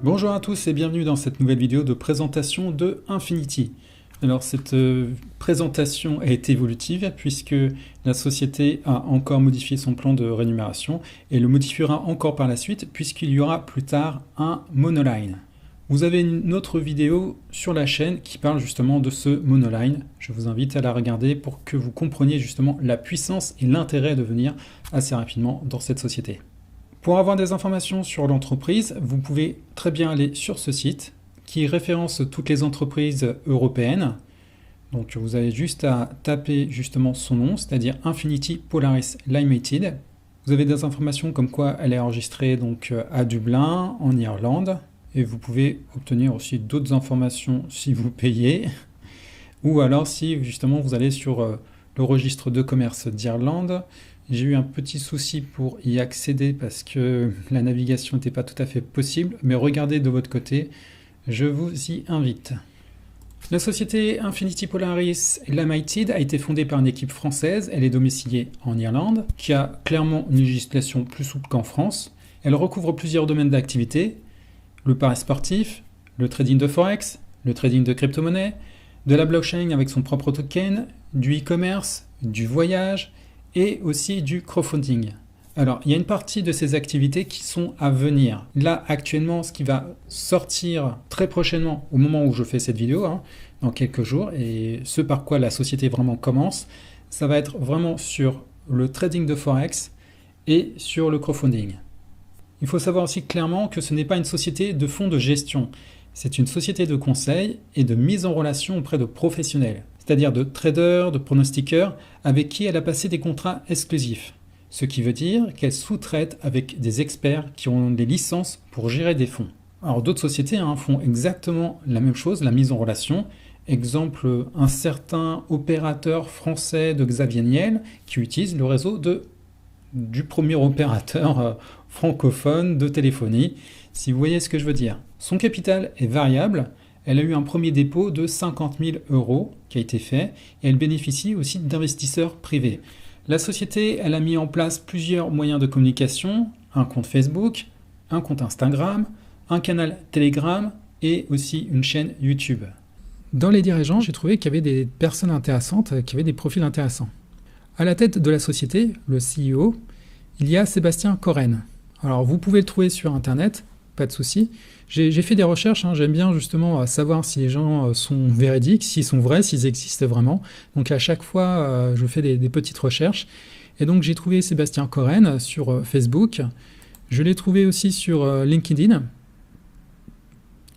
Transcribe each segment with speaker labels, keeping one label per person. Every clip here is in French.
Speaker 1: Bonjour à tous et bienvenue dans cette nouvelle vidéo de présentation de Infinity. Alors cette présentation est évolutive puisque la société a encore modifié son plan de rémunération et le modifiera encore par la suite puisqu'il y aura plus tard un monoline. Vous avez une autre vidéo sur la chaîne qui parle justement de ce monoline. Je vous invite à la regarder pour que vous compreniez justement la puissance et l'intérêt de venir assez rapidement dans cette société. Pour avoir des informations sur l'entreprise, vous pouvez très bien aller sur ce site qui référence toutes les entreprises européennes. Donc vous avez juste à taper justement son nom, c'est-à-dire Infinity Polaris Limited. Vous avez des informations comme quoi elle est enregistrée donc à Dublin, en Irlande. Et vous pouvez obtenir aussi d'autres informations si vous payez. Ou alors si justement vous allez sur le registre de commerce d'Irlande. J'ai eu un petit souci pour y accéder parce que la navigation n'était pas tout à fait possible, mais regardez de votre côté, je vous y invite. La société Infinity Polaris Limited a été fondée par une équipe française, elle est domiciliée en Irlande, qui a clairement une législation plus souple qu'en France. Elle recouvre plusieurs domaines d'activité, le pari sportif, le trading de forex, le trading de crypto-monnaies, de la blockchain avec son propre token, du e-commerce, du voyage, et aussi du crowdfunding. Alors, il y a une partie de ces activités qui sont à venir. Là, actuellement, ce qui va sortir très prochainement, au moment où je fais cette vidéo, dans quelques jours, et ce par quoi la société vraiment commence, ça va être vraiment sur le trading de Forex et sur le crowdfunding. Il faut savoir aussi clairement que ce n'est pas une société de fonds de gestion. C'est une société de conseil et de mise en relation auprès de professionnels, c'est-à-dire de traders, de pronostiqueurs, avec qui elle a passé des contrats exclusifs. Ce qui veut dire qu'elle sous-traite avec des experts qui ont des licences pour gérer des fonds. Alors d'autres sociétés font exactement la même chose, la mise en relation. Exemple, un certain opérateur français de Xavier Niel qui utilise le réseau du premier opérateur francophone de téléphonie, si vous voyez ce que je veux dire. Son capital est variable. Elle a eu un premier dépôt de 50 000 € qui a été fait et elle bénéficie aussi d'investisseurs privés. La société, elle a mis en place plusieurs moyens de communication, un compte Facebook, un compte Instagram, un canal Telegram et aussi une chaîne YouTube. Dans les dirigeants, j'ai trouvé qu'il y avait des personnes intéressantes, qui avaient des profils intéressants. À la tête de la société, le CEO, il y a Sébastien Coren. Alors vous pouvez le trouver sur Internet, pas de souci. J'ai fait des recherches, j'aime bien justement savoir si les gens sont véridiques, s'ils sont vrais, s'ils existent vraiment. Donc à chaque fois, je fais des petites recherches. Et donc j'ai trouvé Sébastien Coren sur Facebook. Je l'ai trouvé aussi sur LinkedIn.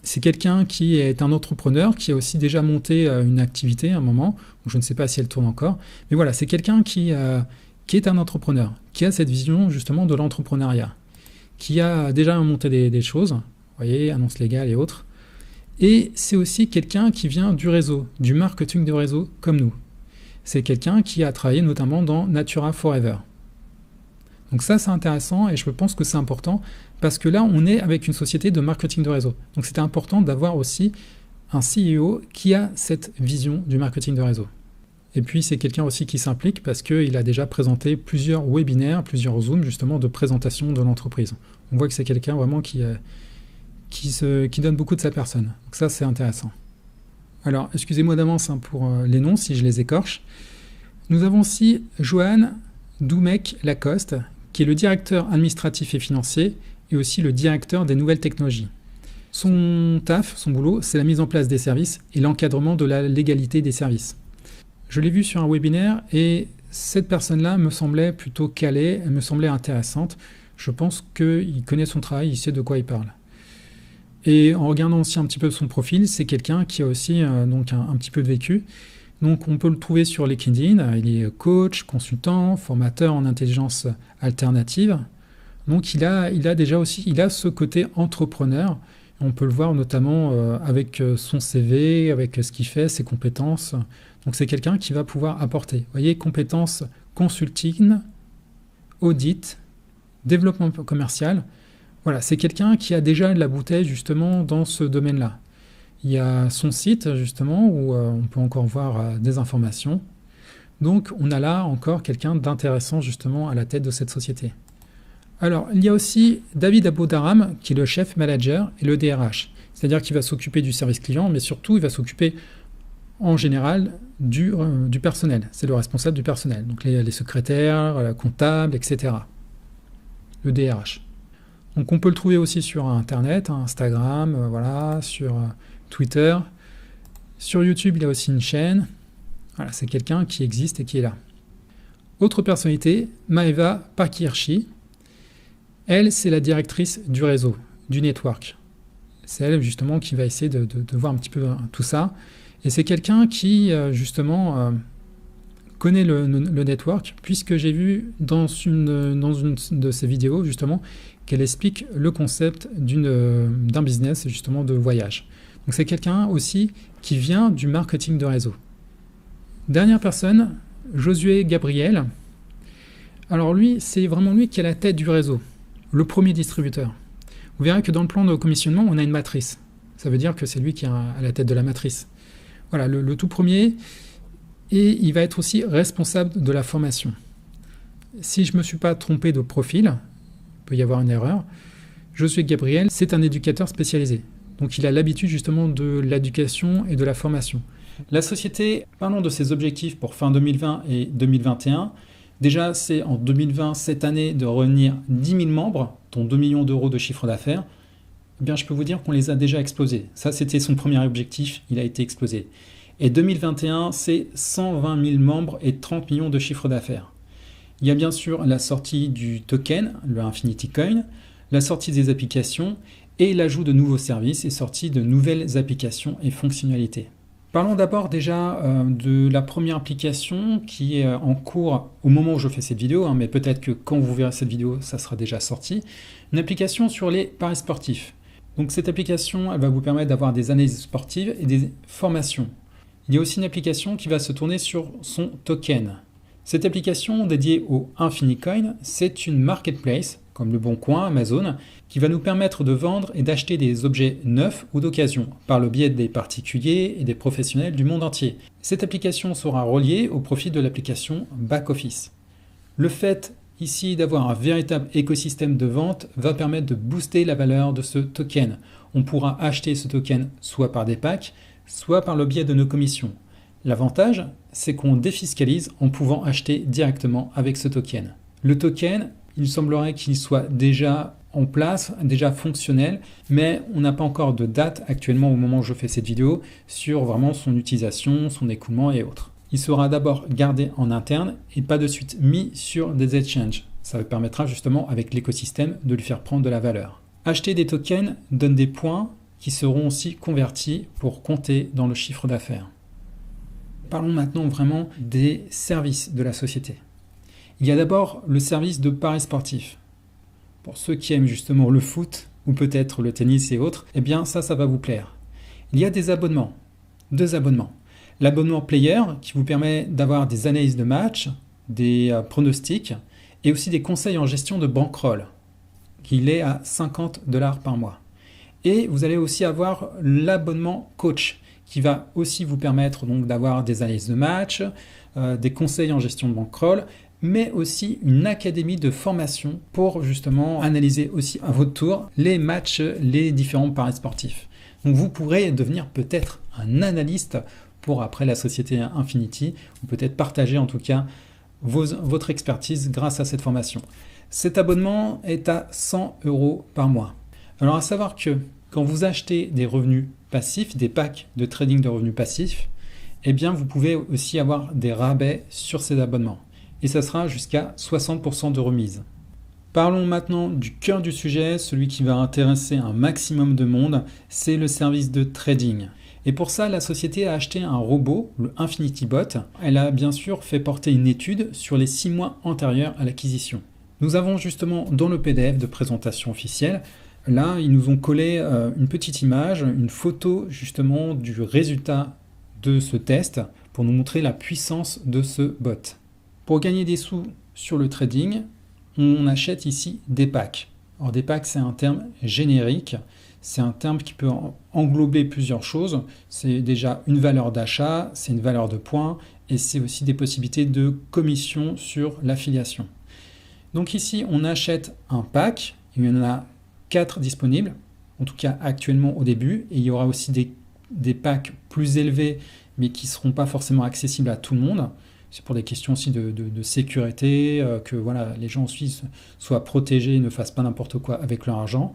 Speaker 1: C'est quelqu'un qui est un entrepreneur, qui a aussi déjà monté une activité à un moment. Je ne sais pas si elle tourne encore. Mais voilà, c'est quelqu'un qui est un entrepreneur, qui a cette vision justement de l'entrepreneuriat, qui a déjà monté des choses, vous voyez, annonces légales et autres. Et c'est aussi quelqu'un qui vient du réseau, du marketing de réseau comme nous. C'est quelqu'un qui a travaillé notamment dans Natura Forever. Donc ça, c'est intéressant et je pense que c'est important parce que là, on est avec une société de marketing de réseau. Donc c'était important d'avoir aussi un CEO qui a cette vision du marketing de réseau. Et puis c'est quelqu'un aussi qui s'implique parce qu'il a déjà présenté plusieurs webinaires, plusieurs Zooms justement de présentation de l'entreprise. On voit que c'est quelqu'un vraiment qui donne beaucoup de sa personne. Donc ça c'est intéressant. Alors excusez-moi d'avance pour les noms si je les écorche. Nous avons aussi Johan Doumec-Lacoste qui est le directeur administratif et financier et aussi le directeur des nouvelles technologies. Son taf, son boulot, c'est la mise en place des services et l'encadrement de la légalité des services. Je l'ai vu sur un webinaire et cette personne-là me semblait plutôt calée, elle me semblait intéressante. Je pense qu'il connaît son travail, il sait de quoi il parle. Et en regardant aussi un petit peu son profil, c'est quelqu'un qui a aussi donc un petit peu de vécu. Donc on peut le trouver sur LinkedIn, il est coach, consultant, formateur en intelligence alternative. Donc il a déjà aussi, il a ce côté entrepreneur. On peut le voir notamment avec son CV, avec ce qu'il fait, ses compétences. Donc c'est quelqu'un qui va pouvoir apporter. Vous voyez, compétences consulting, audit, développement commercial. Voilà, c'est quelqu'un qui a déjà de la bouteille justement dans ce domaine-là. Il y a son site justement où on peut encore voir des informations. Donc on a là encore quelqu'un d'intéressant justement à la tête de cette société. Alors, il y a aussi David Aboudaram, qui est le chef manager et le DRH. C'est-à-dire qu'il va s'occuper du service client, mais surtout, il va s'occuper en général du personnel. C'est le responsable du personnel. Donc, les secrétaires, la comptable, etc. Le DRH. Donc, on peut le trouver aussi sur Internet, Instagram, voilà, sur Twitter. Sur YouTube, il a aussi une chaîne. Voilà, c'est quelqu'un qui existe et qui est là. Autre personnalité, Maeva Pakirchi. Elle, c'est la directrice du réseau, du network. C'est elle, justement, qui va essayer de voir un petit peu tout ça. Et c'est quelqu'un qui, justement, connaît le network, puisque j'ai vu dans une de ses vidéos, justement, qu'elle explique le concept d'un business, justement, de voyage. Donc c'est quelqu'un aussi qui vient du marketing de réseau. Dernière personne, Josué Gabriel. Alors lui, c'est vraiment lui qui est à la tête du réseau, le premier distributeur. Vous verrez que dans le plan de commissionnement, on a une matrice. Ça veut dire que c'est lui qui est à la tête de la matrice. Voilà, le tout premier. Et il va être aussi responsable de la formation. Si je ne me suis pas trompé de profil, il peut y avoir une erreur, Josué Gabriel, c'est un éducateur spécialisé. Donc il a l'habitude justement de l'éducation et de la formation. La société, parlons de ses objectifs pour fin 2020 et 2021. Déjà, c'est en 2020, cette année, de revenir 10 000 membres, dont 2 millions d'euros de chiffre d'affaires. Eh bien, je peux vous dire qu'on les a déjà explosés. Ça, c'était son premier objectif, il a été explosé. Et 2021, c'est 120 000 membres et 30 millions de chiffre d'affaires. Il y a bien sûr la sortie du token, le Infinity Coin, la sortie des applications et l'ajout de nouveaux services et sortie de nouvelles applications et fonctionnalités. Parlons d'abord déjà de la première application qui est en cours au moment où je fais cette vidéo, mais peut-être que quand vous verrez cette vidéo, ça sera déjà sorti. Une application sur les paris sportifs. Donc cette application, elle va vous permettre d'avoir des analyses sportives et des formations. Il y a aussi une application qui va se tourner sur son token. Cette application dédiée au Infinicoin, c'est une marketplace, comme Le Bon Coin, Amazon, qui va nous permettre de vendre et d'acheter des objets neufs ou d'occasion, par le biais des particuliers et des professionnels du monde entier. Cette application sera reliée au profit de l'application Back Office. Le fait ici d'avoir un véritable écosystème de vente va permettre de booster la valeur de ce token. On pourra acheter ce token soit par des packs, soit par le biais de nos commissions. L'avantage, c'est qu'on défiscalise en pouvant acheter directement avec ce token. Le token, il semblerait qu'il soit déjà en place, déjà fonctionnel, mais on n'a pas encore de date actuellement au moment où je fais cette vidéo sur vraiment son utilisation, son écoulement et autres. Il sera d'abord gardé en interne et pas de suite mis sur des exchanges. Ça permettra justement avec l'écosystème de lui faire prendre de la valeur. Acheter des tokens donne des points qui seront aussi convertis pour compter dans le chiffre d'affaires. Parlons maintenant vraiment des services de la société. Il y a d'abord le service de paris sportifs. Pour ceux qui aiment justement le foot ou peut-être le tennis et autres, eh bien ça va vous plaire. Il y a des abonnements, 2 abonnements. L'abonnement Player qui vous permet d'avoir des analyses de match, des pronostics et aussi des conseils en gestion de bankroll, qui est à 50 $ par mois. Et vous allez aussi avoir l'abonnement coach qui va aussi vous permettre donc d'avoir des analyses de match, des conseils en gestion de bankroll, mais aussi une académie de formation pour justement analyser aussi à votre tour les matchs, les différents paris sportifs. Donc vous pourrez devenir peut-être un analyste pour après la société Infinity, ou peut-être partager en tout cas votre expertise grâce à cette formation. Cet abonnement est à 100 € par mois. Alors à savoir que quand vous achetez des revenus passifs, des packs de trading de revenus passifs, eh bien vous pouvez aussi avoir des rabais sur ces abonnements. Et ça sera jusqu'à 60% de remise. Parlons maintenant du cœur du sujet, celui qui va intéresser un maximum de monde, c'est le service de trading. Et pour ça, la société a acheté un robot, le Infinity Bot. Elle a bien sûr fait porter une étude sur les 6 mois antérieurs à l'acquisition. Nous avons justement dans le PDF de présentation officielle, là, ils nous ont collé une petite image, une photo justement du résultat de ce test pour nous montrer la puissance de ce bot. Pour gagner des sous sur le trading, on achète ici des packs. Alors des packs, c'est un terme générique, c'est un terme qui peut englober plusieurs choses. C'est déjà une valeur d'achat, c'est une valeur de points et c'est aussi des possibilités de commission sur l'affiliation. Donc ici, on achète un pack, il y en a 4 disponibles, en tout cas actuellement au début, et il y aura aussi des packs plus élevés, mais qui ne seront pas forcément accessibles à tout le monde. C'est pour des questions aussi de sécurité, que voilà, les gens en Suisse soient protégés et ne fassent pas n'importe quoi avec leur argent.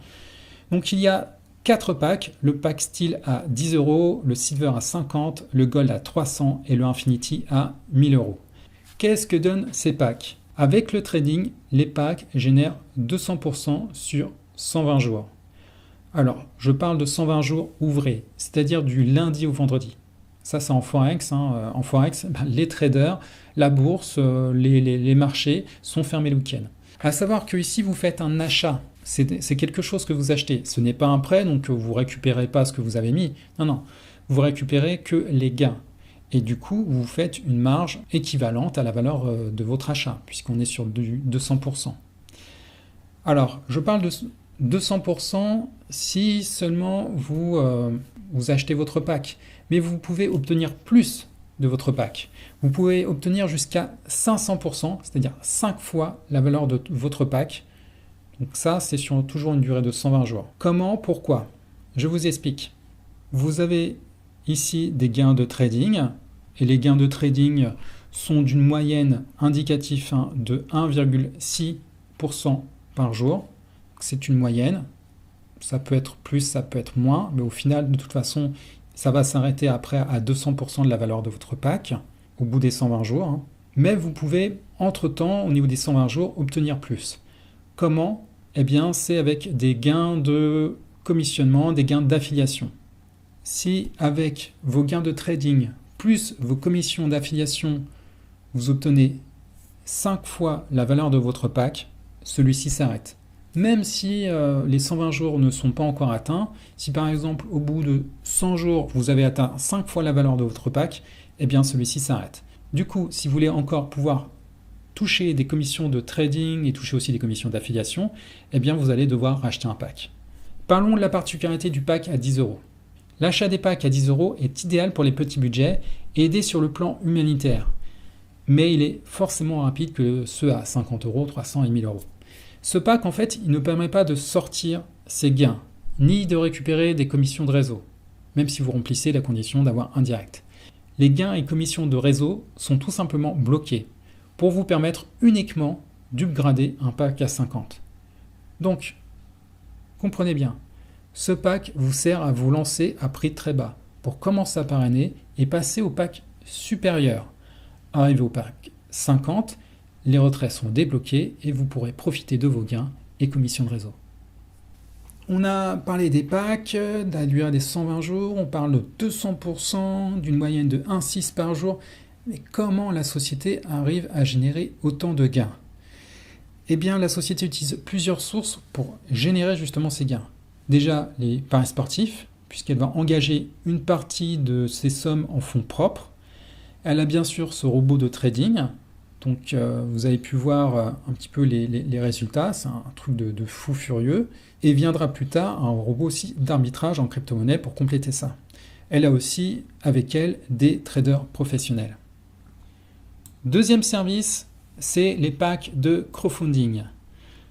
Speaker 1: Donc il y a 4 packs, le pack Steel à 10 €, le Silver à 50, le Gold à 300 et le Infinity à 1000 €. Qu'est-ce que donnent ces packs? Avec le trading, les packs génèrent 200% sur 120 jours. Alors, je parle de 120 jours ouvrés, c'est-à-dire du lundi au vendredi. Ça, c'est en Forex. En Forex, les traders, la bourse, les marchés sont fermés le week-end. À savoir que ici, vous faites un achat. C'est quelque chose que vous achetez. Ce n'est pas un prêt, donc vous ne récupérez pas ce que vous avez mis. Non, non. Vous récupérez que les gains. Et du coup, vous faites une marge équivalente à la valeur de votre achat, puisqu'on est sur du 200%. Alors, je parle de 200% si seulement vous achetez votre pack. Mais vous pouvez obtenir plus de votre pack. Vous pouvez obtenir jusqu'à 500%, c'est-à-dire 5 fois la valeur de votre pack. Donc ça, c'est sur toujours une durée de 120 jours. Comment? Pourquoi? Je vous explique. Vous avez ici des gains de trading, et les gains de trading sont d'une moyenne indicative de 1,6% par jour. C'est une moyenne. Ça peut être plus, ça peut être moins, mais au final, de toute façon, ça va s'arrêter après à 200% de la valeur de votre pack, au bout des 120 jours. Mais vous pouvez, entre-temps, au niveau des 120 jours, obtenir plus. Comment? Eh bien, c'est avec des gains de commissionnement, des gains d'affiliation. Si avec vos gains de trading, plus vos commissions d'affiliation, vous obtenez 5 fois la valeur de votre pack, celui-ci s'arrête. Même si les 120 jours ne sont pas encore atteints, si par exemple au bout de 100 jours vous avez atteint 5 fois la valeur de votre pack, eh bien celui-ci s'arrête. Du coup, si vous voulez encore pouvoir toucher des commissions de trading et toucher aussi des commissions d'affiliation, eh bien vous allez devoir racheter un pack. Parlons de la particularité du pack à 10 €. L'achat des packs à 10 € est idéal pour les petits budgets et aider sur le plan humanitaire. Mais il est forcément rapide que ceux à 50 €, 300 et 1000 €. Ce pack, en fait, il ne permet pas de sortir ses gains, ni de récupérer des commissions de réseau, même si vous remplissez la condition d'avoir un direct. Les gains et commissions de réseau sont tout simplement bloqués pour vous permettre uniquement d'upgrader un pack à 50. Donc, comprenez bien, ce pack vous sert à vous lancer à prix très bas pour commencer à parrainer et passer au pack supérieur. Arrivé au pack 50, les retraits sont débloqués et vous pourrez profiter de vos gains et commissions de réseau. On a parlé des packs, de la durée des 120 jours, on parle de 200%, d'une moyenne de 1,6 par jour. Mais comment la société arrive à générer autant de gains? Eh bien, la société utilise plusieurs sources pour générer justement ces gains. Déjà, les paris sportifs, puisqu'elle va engager une partie de ces sommes en fonds propres. Elle a bien sûr ce robot de trading. Donc vous avez pu voir un petit peu les résultats, c'est un truc de fou furieux. Et viendra plus tard un robot aussi d'arbitrage en crypto-monnaie pour compléter ça. Elle a aussi avec elle des traders professionnels. Deuxième service, c'est les packs de crowdfunding.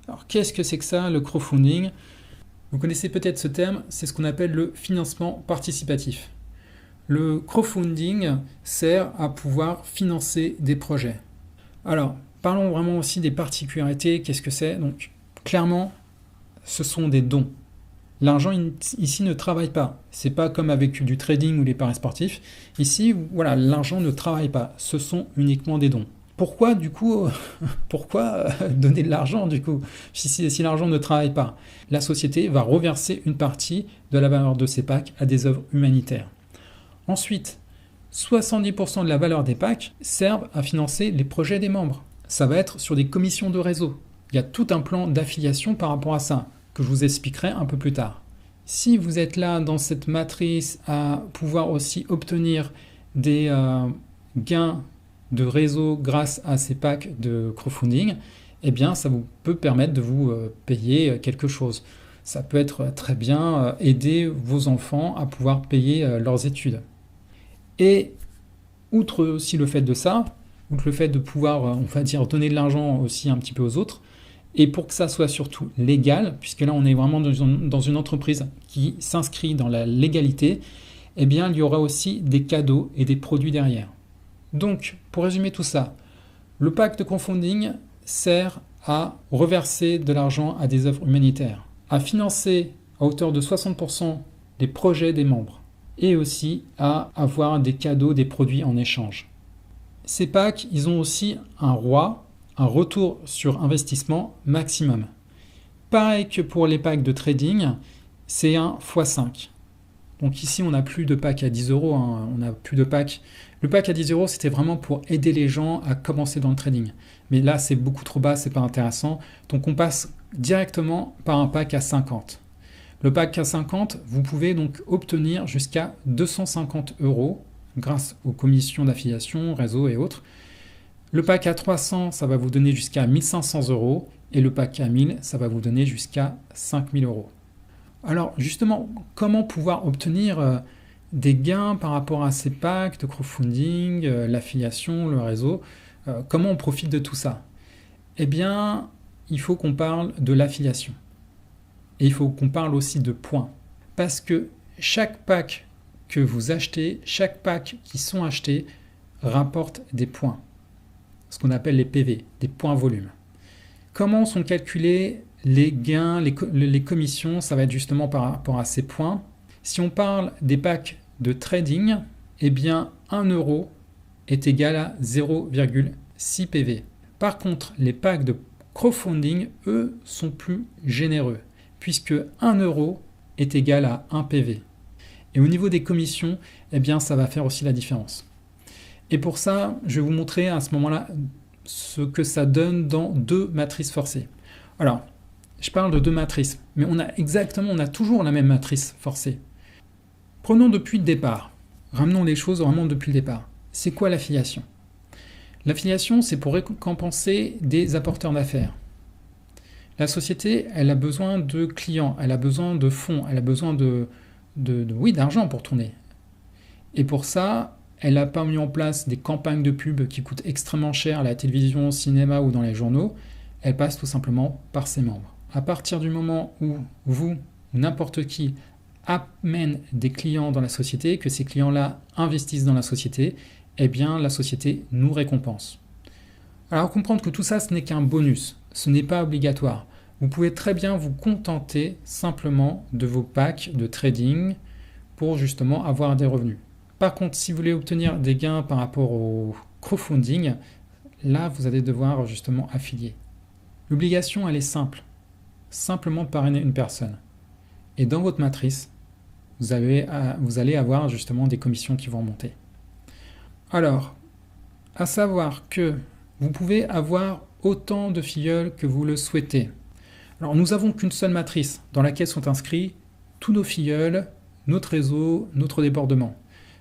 Speaker 1: Alors qu'est-ce que c'est que ça, le crowdfunding? Vous connaissez peut-être ce terme, c'est ce qu'on appelle le financement participatif. Le crowdfunding sert à pouvoir financer des projets. Alors, parlons vraiment aussi des particularités, qu'est-ce que c'est? Donc, clairement, ce sont des dons. L'argent ici ne travaille pas. C'est pas comme avec du trading ou les paris sportifs. Ici, voilà, l'argent ne travaille pas. Ce sont uniquement des dons. Pourquoi, du coup, donner de l'argent, du coup, si l'argent ne travaille pas? La société va reverser une partie de la valeur de ces packs à des œuvres humanitaires. Ensuite, 70% de la valeur des packs servent à financer les projets des membres. Ça va être sur des commissions de réseau. Il y a tout un plan d'affiliation par rapport à ça, que je vous expliquerai un peu plus tard. Si vous êtes là dans cette matrice à pouvoir aussi obtenir des gains de réseau grâce à ces packs de crowdfunding, eh bien ça vous peut permettre de vous payer quelque chose. Ça peut être très bien aider vos enfants à pouvoir payer leurs études. Et outre aussi le fait de ça, outre le fait de pouvoir, on va dire, donner de l'argent aussi un petit peu aux autres, Et pour que ça soit surtout légal, puisque là on est vraiment dans une entreprise qui s'inscrit dans la légalité, eh bien il y aura aussi des cadeaux et des produits derrière. Donc, pour résumer tout ça, le pack de crowdfunding sert à reverser de l'argent à des œuvres humanitaires, à financer à hauteur de 60% les projets des membres, et aussi à avoir des cadeaux, des produits en échange. Ces packs, ils ont aussi un ROI, un retour sur investissement maximum. Pareil que pour les packs de trading, c'est un x5. Donc ici, on n'a plus de pack à 10 euros, on n'a plus de pack. Le pack à 10 euros, c'était vraiment pour aider les gens à commencer dans le trading. Mais là, c'est beaucoup trop bas, c'est pas intéressant. Donc on passe directement par un pack à 50. Le pack à 50, vous pouvez donc obtenir jusqu'à 250 euros grâce aux commissions d'affiliation, réseau et autres. Le pack à 300, ça va vous donner jusqu'à 1500 euros. Et le pack à 1000, ça va vous donner jusqu'à 5000 euros. Alors justement, comment pouvoir obtenir des gains par rapport à ces packs de crowdfunding, l'affiliation, le réseau, comment on profite de tout ça? Eh bien, il faut qu'on parle de l'affiliation. Et il faut qu'on parle aussi de points. Parce que chaque pack que vous achetez, chaque pack qui sont achetés, rapporte des points. Ce qu'on appelle les PV, des points volume. Comment sont calculés les gains, les commissions? Ça va être justement par rapport à ces points. Si on parle des packs de trading, eh bien 1 euro est égal à 0,6 PV. Par contre, les packs de crowdfunding, eux, sont plus généreux, puisque 1 euro est égal à 1 PV. Et au niveau des commissions, eh bien, ça va faire aussi la différence. Et pour ça, je vais vous montrer à ce moment-là ce que ça donne dans deux matrices forcées. Alors, je parle de deux matrices, mais on a toujours la même matrice forcée. Prenons depuis le départ. Ramenons les choses vraiment depuis le départ. C'est quoi l'affiliation? L'affiliation, c'est pour récompenser des apporteurs d'affaires. La société, elle a besoin de clients, elle a besoin de fonds, elle a besoin d'argent pour tourner. Et pour ça, elle n'a pas mis en place des campagnes de pub qui coûtent extrêmement cher à la télévision, au cinéma ou dans les journaux. Elle passe tout simplement par ses membres. À partir du moment où vous, n'importe qui, amène des clients dans la société, que ces clients-là investissent dans la société, eh bien la société nous récompense. Alors comprendre que tout ça, ce n'est qu'un bonus, ce n'est pas obligatoire. Vous pouvez très bien vous contenter simplement de vos packs de trading pour justement avoir des revenus. Par contre, si vous voulez obtenir des gains par rapport au crowdfunding, là, vous allez devoir justement affilier. L'obligation, elle est simple. Simplement de parrainer une personne. Et dans votre matrice, vous allez avoir justement des commissions qui vont monter. Alors, à savoir que vous pouvez avoir autant de filleuls que vous le souhaitez. Alors, nous n'avons qu'une seule matrice dans laquelle sont inscrits tous nos filleuls, notre réseau, notre débordement.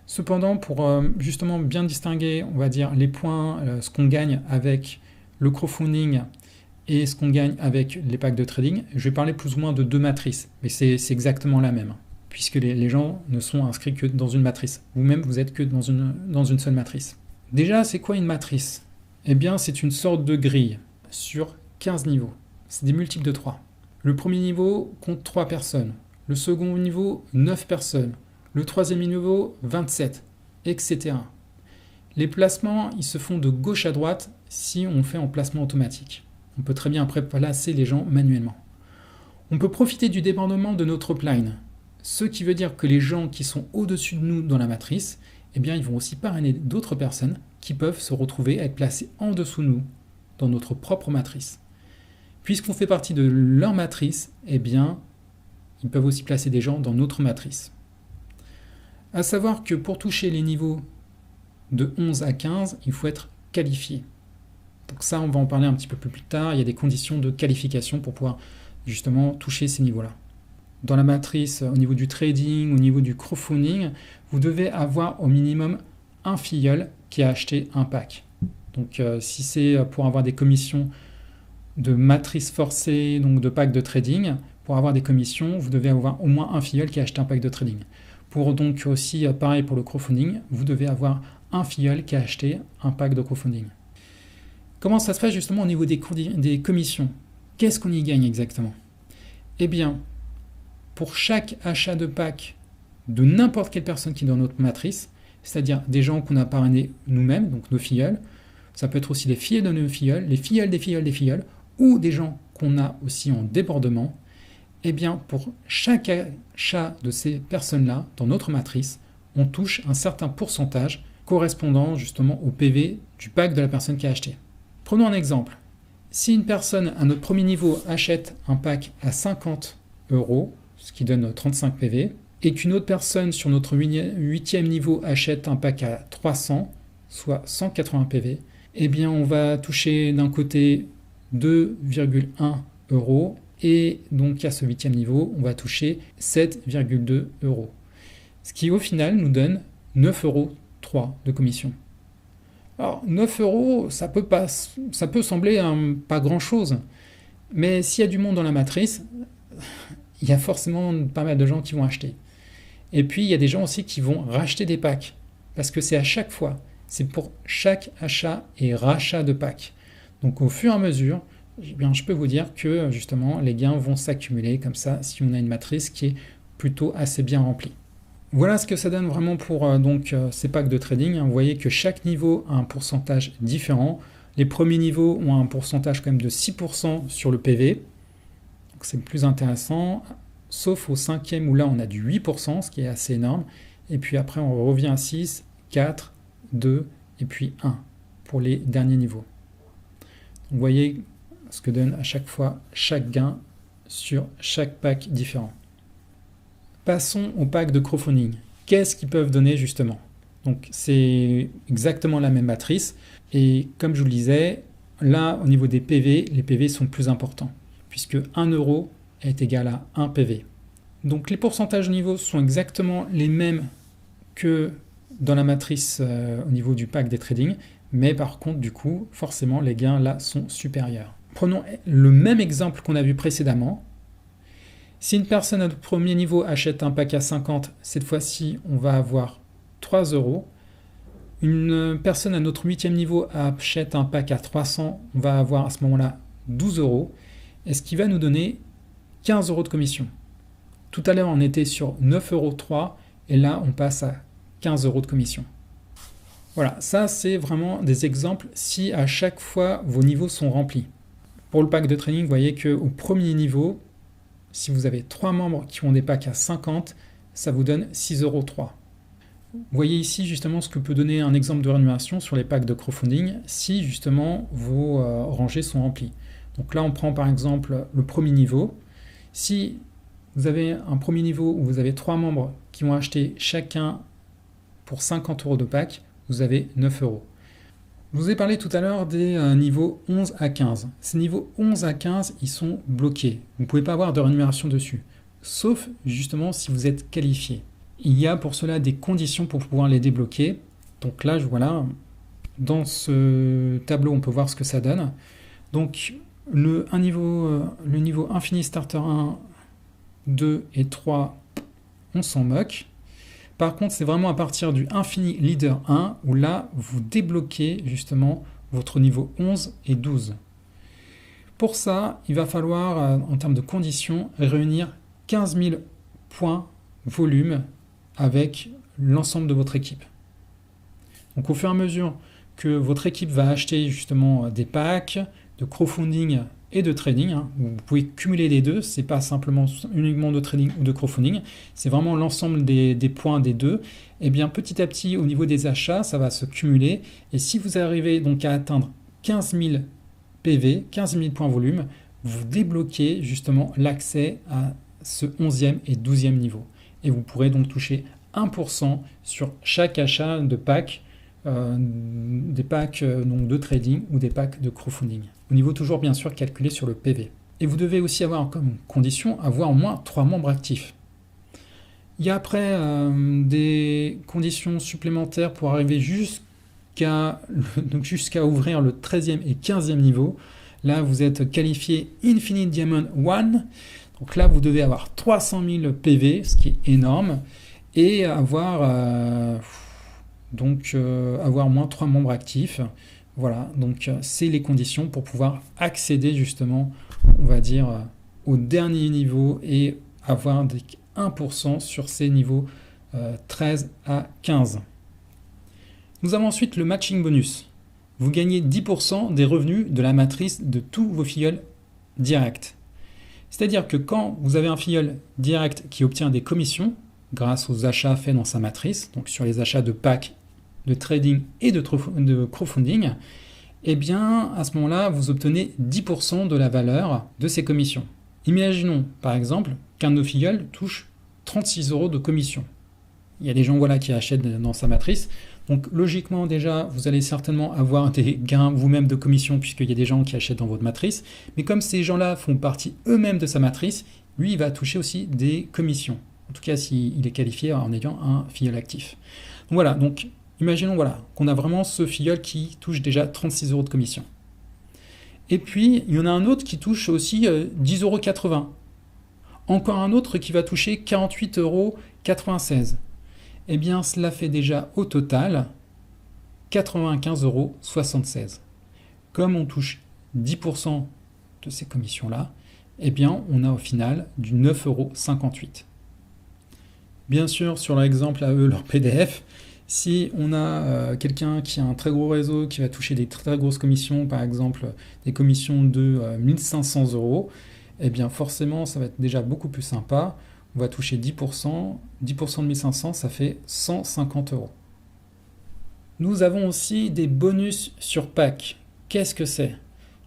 Speaker 1: Cependant, pour justement bien distinguer, on va dire, les points, ce qu'on gagne avec le crowdfunding et ce qu'on gagne avec les packs de trading, je vais parler plus ou moins de deux matrices, mais c'est exactement la même, puisque les gens ne sont inscrits que dans une matrice. Vous-même, vous êtes que dans une seule matrice. Déjà, c'est quoi une matrice? Eh bien, c'est une sorte de grille sur 15 niveaux. C'est des multiples de 3. Le premier niveau compte 3 personnes. Le second niveau, 9 personnes. Le troisième niveau, 27, etc. Les placements, ils se font de gauche à droite si on fait en placement automatique. On peut très bien après placer les gens manuellement. On peut profiter du débordement de notre upline, ce qui veut dire que les gens qui sont au-dessus de nous dans la matrice, eh bien, ils vont aussi parrainer d'autres personnes qui peuvent se retrouver à être placées en dessous de nous dans notre propre matrice. Puisqu'on fait partie de leur matrice, eh bien, ils peuvent aussi placer des gens dans notre matrice. À savoir que pour toucher les niveaux de 11 à 15, il faut être qualifié. Donc ça, on va en parler un petit peu plus tard. Il y a des conditions de qualification pour pouvoir justement toucher ces niveaux-là. Dans la matrice, au niveau du trading, au niveau du crowdfunding, vous devez avoir au minimum un filleul qui a acheté un pack. Donc si c'est pour avoir des commissions de matrice forcée, donc de pack de trading, pour avoir des commissions, vous devez avoir au moins un filleul qui a acheté un pack de trading. Pour donc aussi, pareil pour le crowdfunding, vous devez avoir un filleul qui a acheté un pack de crowdfunding. Comment ça se fait justement au niveau des commissions? Qu'est-ce qu'on y gagne exactement? Eh bien, pour chaque achat de pack de n'importe quelle personne qui est dans notre matrice, c'est-à-dire des gens qu'on a parrainés nous-mêmes, donc nos filleuls, ça peut être aussi les filles de nos filleuls, les filleuls des filleuls des filleuls, ou des gens qu'on a aussi en débordement, eh bien, pour chaque achat de ces personnes-là dans notre matrice, on touche un certain pourcentage correspondant justement au PV du pack de la personne qui a acheté. Prenons un exemple. Si une personne à notre premier niveau achète un pack à 50 €, ce qui donne 35 PV, et qu'une autre personne sur notre 8e niveau achète un pack à 300, soit 180 PV, eh bien on va toucher d'un côté 2,1 € et donc à ce 8e niveau, on va toucher 7,2 €. Ce qui au final nous donne 9,3 € de commission. Alors 9 €, ça peut sembler pas grand-chose, mais s'il y a du monde dans la matrice, il y a forcément pas mal de gens qui vont acheter. Et puis il y a des gens aussi qui vont racheter des packs, parce que c'est à chaque fois, c'est pour chaque achat et rachat de packs. Donc au fur et à mesure, eh bien, je peux vous dire que justement les gains vont s'accumuler comme ça si on a une matrice qui est plutôt assez bien remplie. Voilà ce que ça donne vraiment pour ces packs de trading. Vous voyez que chaque niveau a un pourcentage différent. Les premiers niveaux ont un pourcentage quand même de 6% sur le PV. Donc c'est le plus intéressant, sauf au 5e où là on a du 8%, ce qui est assez énorme. Et puis après on revient à 6, 4, 2 et puis 1 pour les derniers niveaux. Donc, vous voyez ce que donne à chaque fois chaque gain sur chaque pack différent. Passons au pack de crowdfunding. Qu'est-ce qu'ils peuvent donner justement? Donc c'est exactement la même matrice et comme je vous le disais, là au niveau des PV, les PV sont plus importants puisque 1 € est égal à 1 PV. Donc les pourcentages de niveau sont exactement les mêmes que dans la matrice au niveau du pack des trading, mais par contre du coup forcément les gains là sont supérieurs. Prenons le même exemple qu'on a vu précédemment. Si une personne à notre premier niveau achète un pack à 50, cette fois-ci, on va avoir 3 €. Une personne à notre 8e niveau achète un pack à 300, on va avoir à ce moment-là 12 €, et ce qui va nous donner 15 € de commission. Tout à l'heure, on était sur 9,3 €, et là, on passe à 15 € de commission. Voilà, ça, c'est vraiment des exemples si à chaque fois, vos niveaux sont remplis. Pour le pack de trading, vous voyez qu'au premier niveau, si vous avez 3 membres qui ont des packs à 50, ça vous donne 6,3 €. Vous voyez ici justement ce que peut donner un exemple de rémunération sur les packs de crowdfunding si justement vos rangées sont remplies. Donc là on prend par exemple le premier niveau. Si vous avez un premier niveau où vous avez 3 membres qui ont acheté chacun pour 50 € de pack, vous avez 9 €. Je vous ai parlé tout à l'heure des niveaux 11 à 15. Ces niveaux 11 à 15, ils sont bloqués. Vous ne pouvez pas avoir de rémunération dessus, sauf justement si vous êtes qualifié. Il y a pour cela des conditions pour pouvoir les débloquer. Donc là, voilà, dans ce tableau, on peut voir ce que ça donne. Donc le niveau Infini Starter 1, 2 et 3, on s'en moque. Par contre, c'est vraiment à partir du Infini Leader 1 où là, vous débloquez justement votre niveau 11 et 12. Pour ça, il va falloir, en termes de conditions, réunir 15 000 points volume avec l'ensemble de votre équipe. Donc au fur et à mesure que votre équipe va acheter justement des packs de crowdfunding et de trading, vous pouvez cumuler les deux, c'est pas simplement uniquement de trading ou de crowdfunding, c'est vraiment l'ensemble des points des deux. Et bien petit à petit au niveau des achats, ça va se cumuler et si vous arrivez donc à atteindre 15 000 PV, 15 000 points volume, vous débloquez justement l'accès à ce 11e et 12e niveau. Et vous pourrez donc toucher 1% sur chaque achat de pack, des packs donc de trading ou des packs de crowdfunding. Au niveau toujours bien sûr calculé sur le PV. Et vous devez aussi avoir comme condition avoir au moins 3 membres actifs. Il y a après des conditions supplémentaires pour arriver jusqu'à ouvrir le 13e et 15e niveau. Là vous êtes qualifié Infinite Diamond 1. Donc là vous devez avoir 300 000 PV, ce qui est énorme, et avoir moins 3 membres actifs. Voilà, donc c'est les conditions pour pouvoir accéder justement, on va dire, au dernier niveau et avoir des 1% sur ces niveaux 13 à 15. Nous avons ensuite le matching bonus. Vous gagnez 10% des revenus de la matrice de tous vos filleuls directs. C'est-à-dire que quand vous avez un filleul direct qui obtient des commissions grâce aux achats faits dans sa matrice, donc sur les achats de packs, de trading et de crowdfunding, eh bien à ce moment-là, vous obtenez 10% de la valeur de ces commissions. Imaginons par exemple qu'un de nos filleuls touche 36 € de commission. Il y a des gens qui achètent dans sa matrice. Donc logiquement déjà, vous allez certainement avoir des gains vous-même de commission puisqu'il y a des gens qui achètent dans votre matrice. Mais comme ces gens-là font partie eux-mêmes de sa matrice, lui, il va toucher aussi des commissions. En tout cas, s'il est qualifié en ayant un filleul actif. Donc voilà, donc imaginons qu'on a vraiment ce filleul qui touche déjà 36 € de commission. Et puis, il y en a un autre qui touche aussi 10,80 €. Encore un autre qui va toucher 48,96 €. Eh bien, cela fait déjà au total 95,76 €. Comme on touche 10% de ces commissions-là, eh bien, on a au final du 9,58 €. Bien sûr, sur l'exemple à eux, leur PDF, si on a quelqu'un qui a un très gros réseau qui va toucher des très grosses commissions, par exemple des commissions de 1500 €, eh bien forcément, ça va être déjà beaucoup plus sympa. On va toucher 10%. 10% de 1500, ça fait 150 €. Nous avons aussi des bonus sur pack. Qu'est-ce que c'est?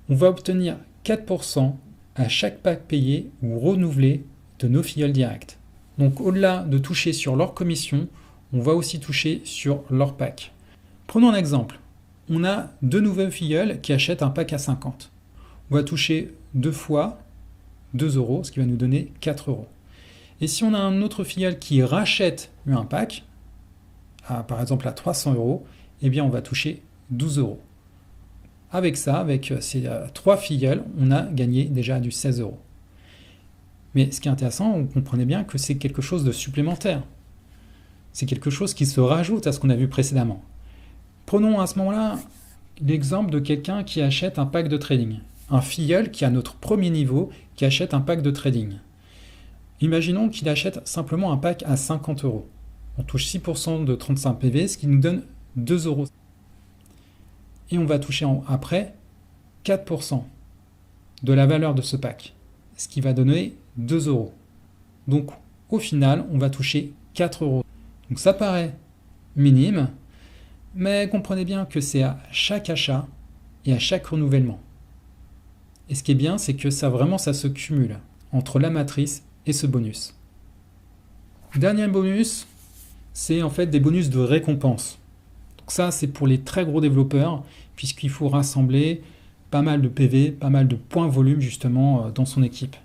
Speaker 1: On va obtenir 4% à chaque pack payé ou renouvelé de nos filleuls directs. Donc au-delà de toucher sur leur commission, on va aussi toucher sur leur pack. Prenons un exemple. On a deux nouveaux filleuls qui achètent un pack à 50. On va toucher 2 fois 2 €, ce qui va nous donner 4 €. Et si on a un autre filleul qui rachète un pack, par exemple à 300 €, eh bien on va toucher 12 €. Avec ça, avec ces 3 filleuls, on a gagné déjà du 16 €. Mais ce qui est intéressant, vous comprenez bien que c'est quelque chose de supplémentaire. C'est quelque chose qui se rajoute à ce qu'on a vu précédemment. Prenons à ce moment-là l'exemple de quelqu'un qui achète un pack de trading. Un filleul qui a notre premier niveau, qui achète un pack de trading. Imaginons qu'il achète simplement un pack à 50 €. On touche 6% de 35 PV, ce qui nous donne 2 €. Et on va toucher après 4% de la valeur de ce pack, ce qui va donner 2 €. Donc au final, on va toucher 4 €. Donc ça paraît minime, mais comprenez bien que c'est à chaque achat et à chaque renouvellement. Et ce qui est bien, c'est que ça se cumule entre la matrice et ce bonus. Dernier bonus, c'est en fait des bonus de récompense. Donc ça, c'est pour les très gros développeurs, puisqu'il faut rassembler pas mal de PV, pas mal de points volume justement dans son équipe.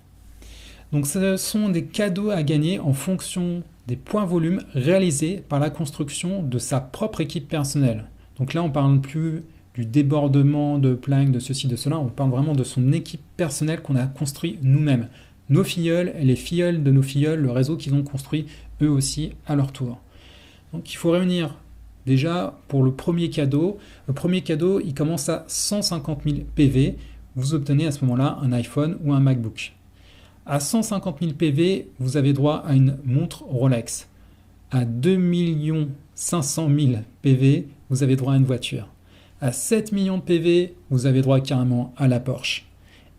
Speaker 1: Donc ce sont des cadeaux à gagner en fonction des points volume réalisés par la construction de sa propre équipe personnelle. Donc là, on ne parle plus du débordement de Planck, de ceci, de cela, on parle vraiment de son équipe personnelle qu'on a construit nous-mêmes. Nos filleuls et les filleuls de nos filleuls, le réseau qu'ils ont construit eux aussi à leur tour. Donc il faut réunir déjà pour le premier cadeau. Le premier cadeau, il commence à 150 000 PV. Vous obtenez à ce moment-là un iPhone ou un MacBook. À 150 000 PV, vous avez droit à une montre Rolex. À 2 500 000 PV, vous avez droit à une voiture. À 7 millions de PV, vous avez droit carrément à la Porsche.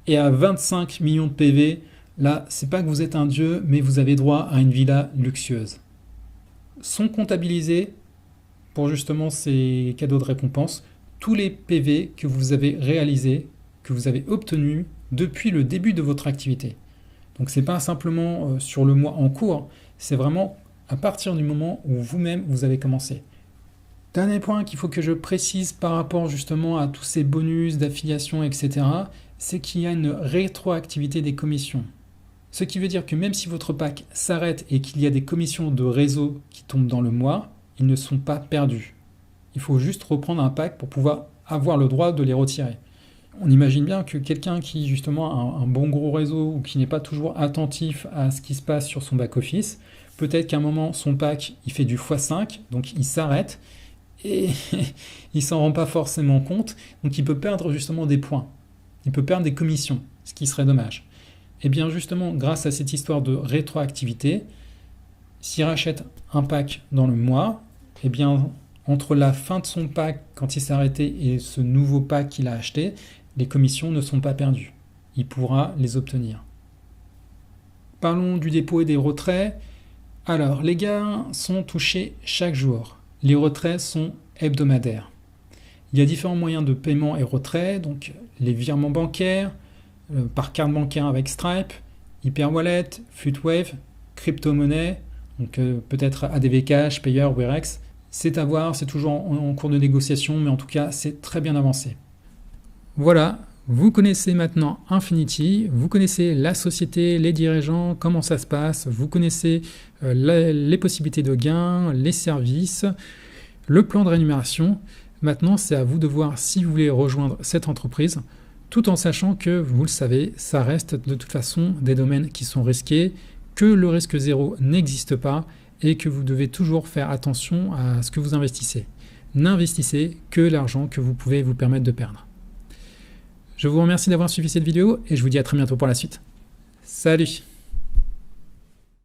Speaker 1: Et à 25 millions de PV, là, c'est pas que vous êtes un dieu, mais vous avez droit à une villa luxueuse. Sont comptabilisés pour justement ces cadeaux de récompense tous les PV que vous avez réalisés, que vous avez obtenus depuis le début de votre activité. Donc c'est pas simplement sur le mois en cours, c'est vraiment à partir du moment où vous-même vous avez commencé. Dernier point qu'il faut que je précise par rapport justement à tous ces bonus d'affiliation, etc., c'est qu'il y a une rétroactivité des commissions. Ce qui veut dire que même si votre pack s'arrête et qu'il y a des commissions de réseau qui tombent dans le mois, ils ne sont pas perdus. Il faut juste reprendre un pack pour pouvoir avoir le droit de les retirer. On imagine bien que quelqu'un qui justement a un bon gros réseau ou qui n'est pas toujours attentif à ce qui se passe sur son back-office, peut-être qu'à un moment son pack il fait du x5, donc il s'arrête et il s'en rend pas forcément compte, donc il peut perdre justement des points, il peut perdre des commissions, ce qui serait dommage. Et bien justement, grâce à cette histoire de rétroactivité, s'il rachète un pack dans le mois, et bien entre la fin de son pack, quand il s'est arrêté, et ce nouveau pack qu'il a acheté, les commissions ne sont pas perdues. Il pourra les obtenir. Parlons du dépôt et des retraits. Alors, les gains sont touchés chaque jour. Les retraits sont hebdomadaires. Il y a différents moyens de paiement et retrait, donc les virements bancaires, par carte bancaire avec Stripe, Hyperwallet, Footwave, crypto-monnaie, donc peut-être ADV Cash, Payer, Wirex. C'est à voir, c'est toujours en cours de négociation, mais en tout cas, c'est très bien avancé. Voilà, vous connaissez maintenant Infinity, vous connaissez la société, les dirigeants, comment ça se passe, vous connaissez les possibilités de gains, les services, le plan de rémunération. Maintenant, c'est à vous de voir si vous voulez rejoindre cette entreprise, tout en sachant que, vous le savez, ça reste de toute façon des domaines qui sont risqués, que le risque zéro n'existe pas et que vous devez toujours faire attention à ce que vous investissez. N'investissez que l'argent que vous pouvez vous permettre de perdre. Je vous remercie d'avoir suivi cette vidéo et je vous dis à très bientôt pour la suite. Salut!